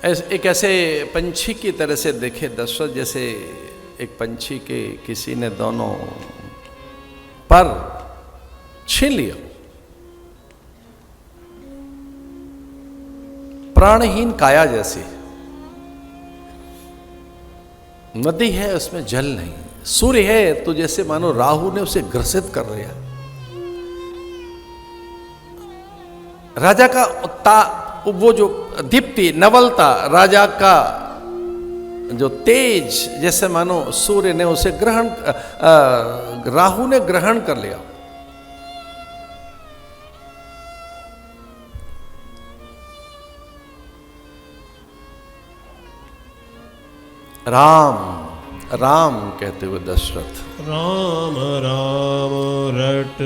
एक ऐसे पंछी की तरह से देखे दशरथ, जैसे एक पंछी के किसी ने दोनों पर छीन लिया, प्राणहीन काया जैसी। नदी है उसमें जल नहीं, सूर्य है तो जैसे मानो राहु ने उसे ग्रसित कर लिया। राजा का वो जो दीप्ति नवलता, राजा का जो तेज, जैसे मानो सूर्य ने उसे राहु ने ग्रहण कर लिया। राम राम कहते हुए दशरथ, राम राम रट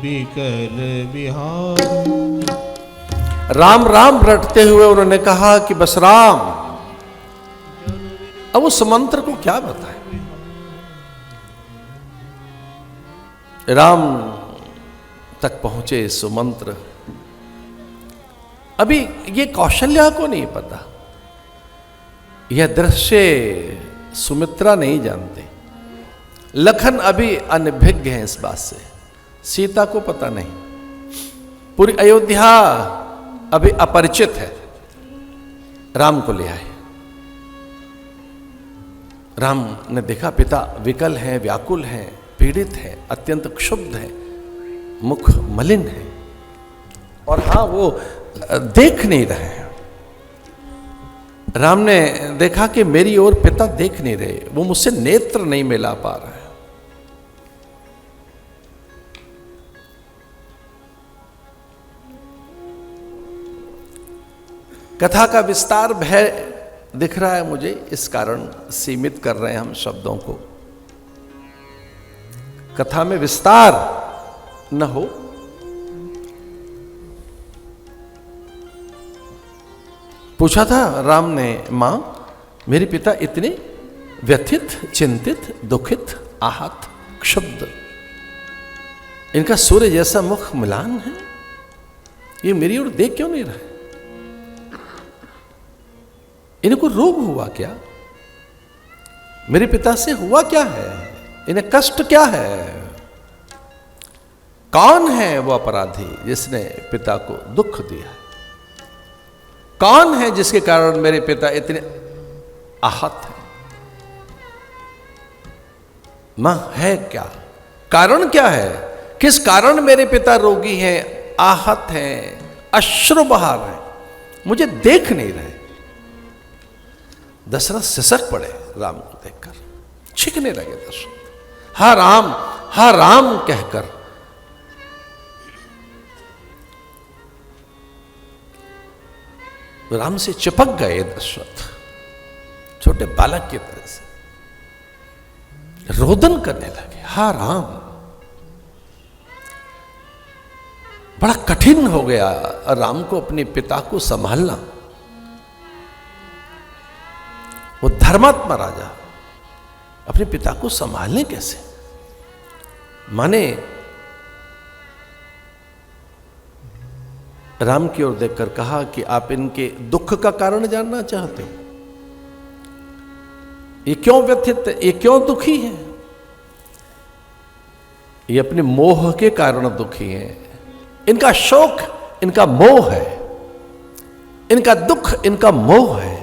बिकल बिहार। राम राम रटते हुए उन्होंने कहा कि बस राम। अब उस मंत्र को क्या बताएं? राम तक पहुंचे सुमंत्र। अभी ये कौशल्या को नहीं पता, यह दृश्य सुमित्रा नहीं जानते, लखन अभी अनभिज्ञ हैं इस बात से, सीता को पता नहीं, पूरी अयोध्या अभी अपरिचित है। राम को ले आए। राम ने देखा पिता विकल हैं, व्याकुल हैं, पीड़ित हैं, अत्यंत क्षुब्ध हैं, मुख मलिन है, और हां वो देख नहीं रहे हैं। राम ने देखा कि मेरी ओर पिता देख नहीं रहे, वो मुझसे नेत्र नहीं मिला पा रहा है। कथा का विस्तार भय दिख रहा है मुझे, इस कारण सीमित कर रहे हैं हम शब्दों को। कथा में विस्तार न हो, पूछा था राम ने, मां मेरे पिता इतने व्यथित, चिंतित, दुखित, आहत, क्षुब्ध, इनका सूर्य जैसा मुख म्लान है, ये मेरी ओर देख क्यों नहीं रहे? इनको रोग हुआ क्या? मेरे पिता से हुआ क्या है? इन्हें कष्ट क्या है? कौन है वो अपराधी जिसने पिता को दुख दिया है? कौन है जिसके कारण मेरे पिता इतने आहत हैं? मां है क्या? कारण क्या है? किस कारण मेरे पिता रोगी हैं, आहत हैं, अश्रु बहा रहे हैं, मुझे देख नहीं रहे? दशरथ सिसक पड़े राम को देखकर, छिकने लगे दशरथ। हा राम कहकर राम से चिपक गए दशरथ, छोटे बालक की तरह से रोदन करने लगे। हा राम, बड़ा कठिन हो गया राम को अपने पिता को संभालना। वो धर्मात्मा राजा अपने पिता को संभालने कैसे? माने राम की ओर देखकर कहा कि आप इनके दुख का कारण जानना चाहते हो? ये क्यों व्यथित है, ये क्यों दुखी है? ये अपने मोह के कारण दुखी हैं। इनका शोक इनका मोह है, इनका दुख इनका मोह है।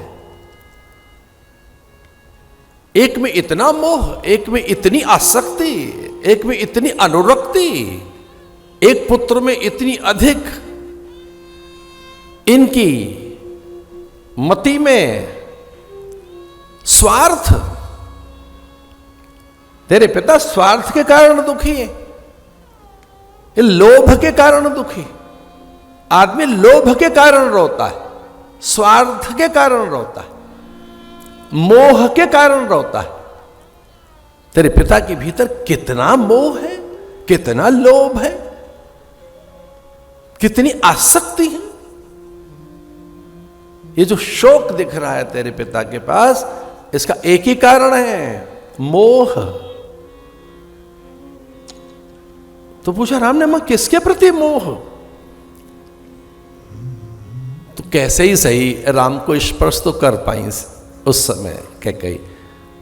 एक में इतना मोह, एक में इतनी आसक्ति, एक में इतनी अनुरक्ति, एक पुत्र में इतनी अधिक इनकी मति में स्वार्थ। तेरे पिता स्वार्थ के कारण दुखी है, ये लोभ के कारण दुखी। आदमी लोभ के कारण रोता है, स्वार्थ के कारण रोता है, मोह के कारण रोता है। तेरे पिता के भीतर कितना मोह है, कितना लोभ है, कितनी आसक्ति है। ये जो शोक दिख रहा है तेरे पिता के पास, इसका एक ही कारण है, मोह। तो पूछा राम ने, मां किसके प्रति मोह? तो कैसे ही सही राम को स्पर्श तो कर पाई उस समय कैकेयी।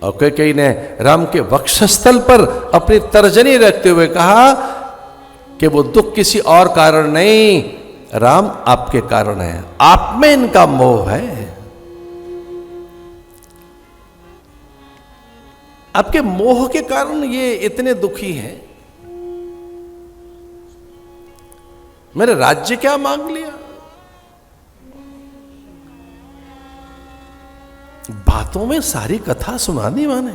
और कैकेयी ने राम के वक्षस्थल पर अपनी तर्जनी रखते हुए कहा कि वो दुख किसी और कारण नहीं, राम आपके कारण है, आप में इनका मोह है, आपके मोह के कारण ये इतने दुखी हैं। मैंने राज्य क्या मांग लिया, बातों में सारी कथा सुना दी माने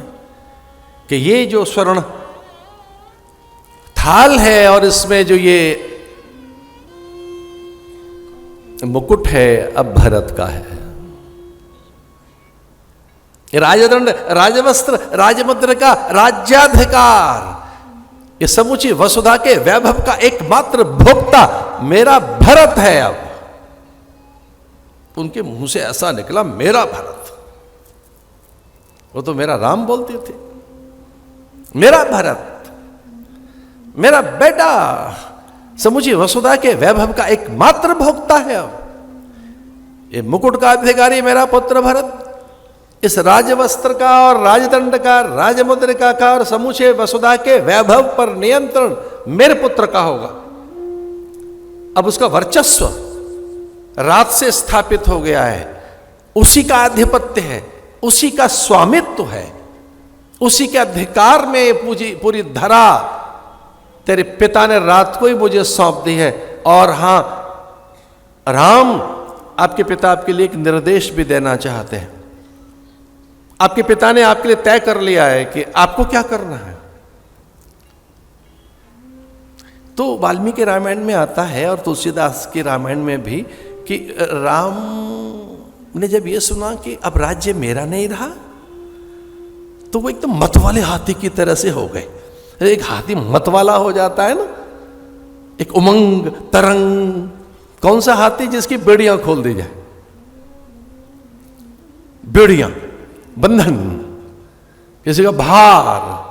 कि ये जो स्वर्ण थाल है और इसमें जो ये मुकुट है अब भरत का है, राजदंड, राजवस्त्र, राजमुद्र का राज्याधिकार, ये समूची वसुधा के वैभव का एकमात्र भोक्ता मेरा भरत है। अब उनके मुंह से ऐसा निकला मेरा भरत, वो तो मेरा राम बोलते थे, मेरा भरत, मेरा बेटा समूची वसुधा के वैभव का एकमात्र भोक्ता है। अब ये मुकुट का अधिकारी मेरा पुत्र भरत, इस राजवस्त्र का और राजदंड का, राजमुद्रिका का और समूचे वसुधा के वैभव पर नियंत्रण मेरे पुत्र का होगा। अब उसका वर्चस्व रात से स्थापित हो गया है, उसी का आधिपत्य है, उसी का स्वामित्व है, उसी के अधिकार में पूरी धरा तेरे पिता ने रात को ही मुझे सौंप दी है। और हां राम, आपके पिता आपके लिए एक निर्देश भी देना चाहते हैं। आपके पिता ने आपके लिए तय कर लिया है कि आपको क्या करना है। तो वाल्मीकि रामायण में आता है और तुलसीदास के रामायण में भी कि राम ने जब यह सुना कि अब राज्य मेरा नहीं रहा, तो वो एकदम मत वाले हाथी की तरह से हो गए। एक हाथी मत वाला हो जाता है ना, एक उमंग तरंग। कौन सा हाथी जिसकी बेड़ियां खोल दी जाए, बेड़ियां, बंधन, किसी का भार।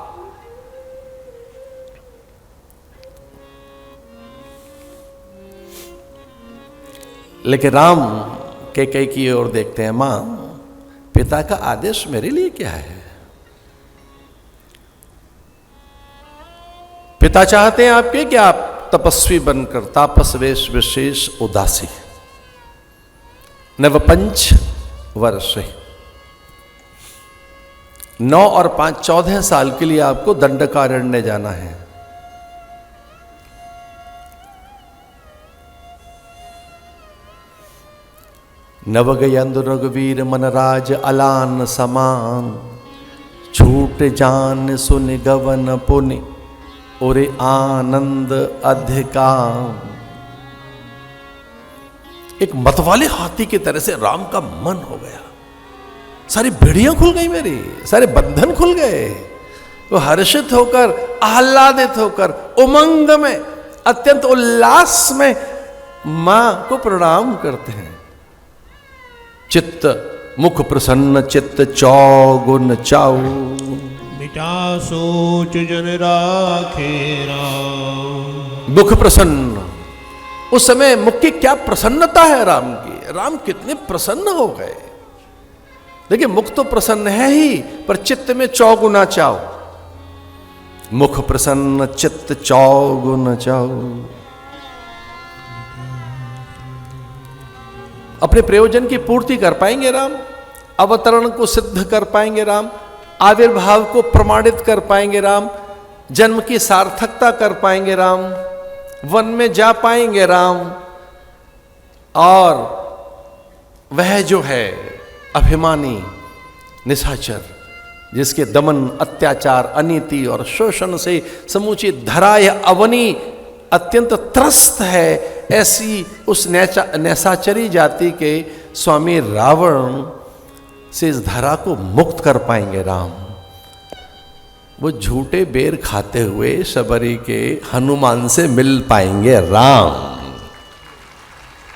लेकिन राम कैकेयी की ओर देखते हैं, मां पिता का आदेश मेरे लिए क्या है। पिता चाहते हैं आपके कि आप तपस्वी बनकर तापस वेश विशेष उदासी नवपंच वर्ष 9 और 5 14 साल के लिए आपको दंडकारण्य जाना है। नवगयंद रघुवीर मनराज अलान समान, छूट जान सुन गवन पुनि और आनंद अधिकार। एक मतवाले हाथी की तरह से राम का मन हो गया, सारी बेड़ियां खुल गई मेरी, सारे बंधन खुल गए। वो हर्षित होकर, आह्लादित होकर, उमंग में, अत्यंत उल्लास में मां को प्रणाम करते हैं। चित्त मुख प्रसन्न चित्त चौगुन चाऊ, मिटा सोच जन राखे राम। मुख प्रसन्न, उस समय मुख की क्या प्रसन्नता है राम की, राम कितने प्रसन्न हो गए। देखिए मुख तो प्रसन्न है ही, पर चित्त में चौगुना चाओ। मुख प्रसन्न चित्त चौगुन चाओ। अपने प्रयोजन की पूर्ति कर पाएंगे राम, अवतरण को सिद्ध कर पाएंगे राम, आविर्भाव को प्रमाणित कर पाएंगे राम, जन्म की सार्थकता कर पाएंगे राम, वन में जा पाएंगे राम। और वह जो है अभिमानी निशाचर, जिसके दमन, अत्याचार, अनीति और शोषण से समूची धरा या अवनी अत्यंत त्रस्त है, ऐसी उस निशाचरी जाति के स्वामी रावण से इस धरा को मुक्त कर पाएंगे राम। वो झूठे बेर खाते हुए शबरी के हनुमान से मिल पाएंगे राम।